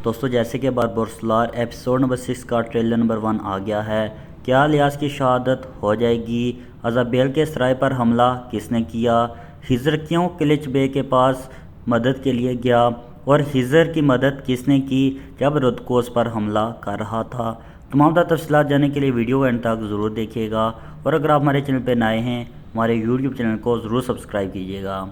दोस्तों जैसे कि बारबोरसलार एपिसोड नंबर 6 का ट्रेलर नंबर 1 आ गया है। क्या इलियास की शहादत हो जाएगी? अज़ाबेल के सराय पर हमला किसने किया? हिजर क्यों क्लिच बे के पास मदद के लिए गया? और हिजर की मदद किसने की जब रुदकोस पर हमला कर रहा था? तमाम तफसीलात जानने के लिए वीडियो एंड तक ज़रूर देखिएगा। और अगर आप हमारे चैनल पर नए हैं, हमारे यूट्यूब चैनल को ज़रूर सब्सक्राइब कीजिएगा।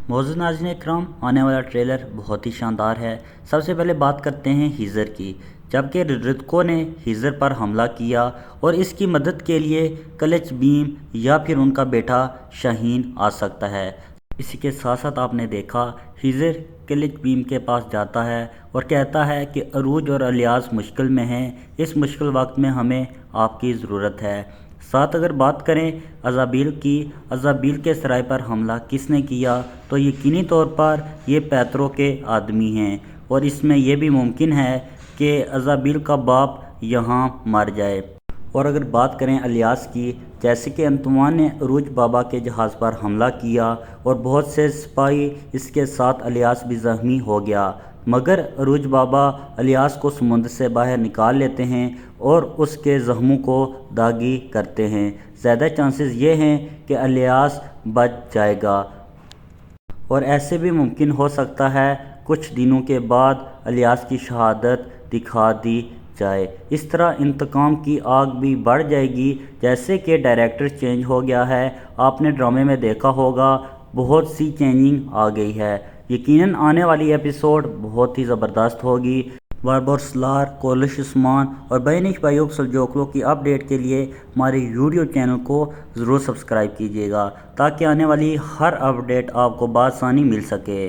मौजूद नाज़रीन इकराम, आने वाला ट्रेलर बहुत ही शानदार है। सबसे पहले बात करते हैं हिजर की। जबकि रितको ने हिजर पर हमला किया और इसकी मदद के लिए क्लच बीम या फिर उनका बेटा शाहीन आ सकता है। इसी के साथ साथ आपने देखा हिजर क्लच बीम के पास जाता है और कहता है कि अरूज और इलियास मुश्किल में हैं, इस मुश्किल वक्त में हमें आपकी ज़रूरत है। साथ अगर बात करें अज़ाबील की, अज़ाबील के सराय पर हमला किसने किया, तो यकीनी तौर पर ये पैतरों के आदमी हैं और इसमें यह भी मुमकिन है कि अज़ाबील का बाप यहाँ मर जाए। और अगर बात करें इलियास की, जैसे कि अंतुमान ने अरूज बाबा के जहाज़ पर हमला किया और बहुत से सिपाही इसके साथ इलियास भी ज़ख्मी हो गया, मगर अरूज बाबा इलियास को समुद्र से बाहर निकाल लेते हैं और उसके ज़ख्मों को दागी करते हैं। ज़्यादा चांसेस ये हैं कि इलियास बच जाएगा और ऐसे भी मुमकिन हो सकता है कुछ दिनों के बाद इलियास की शहादत दिखा दी जाए। इस तरह इंतकाम की आग भी बढ़ जाएगी। जैसे कि डायरेक्टर चेंज हो गया है, आपने ड्रामे में देखा होगा बहुत सी चेंजिंग आ गई है। यकीनन आने वाली एपिसोड बहुत ही ज़बरदस्त होगी। बारबोरसलार, कोलिश उस्मान और बैनिश बायूब सलजोकलो की अपडेट के लिए हमारे यूट्यूब चैनल को ज़रूर सब्सक्राइब कीजिएगा ताकि आने वाली हर अपडेट आपको बआसानी मिल सके।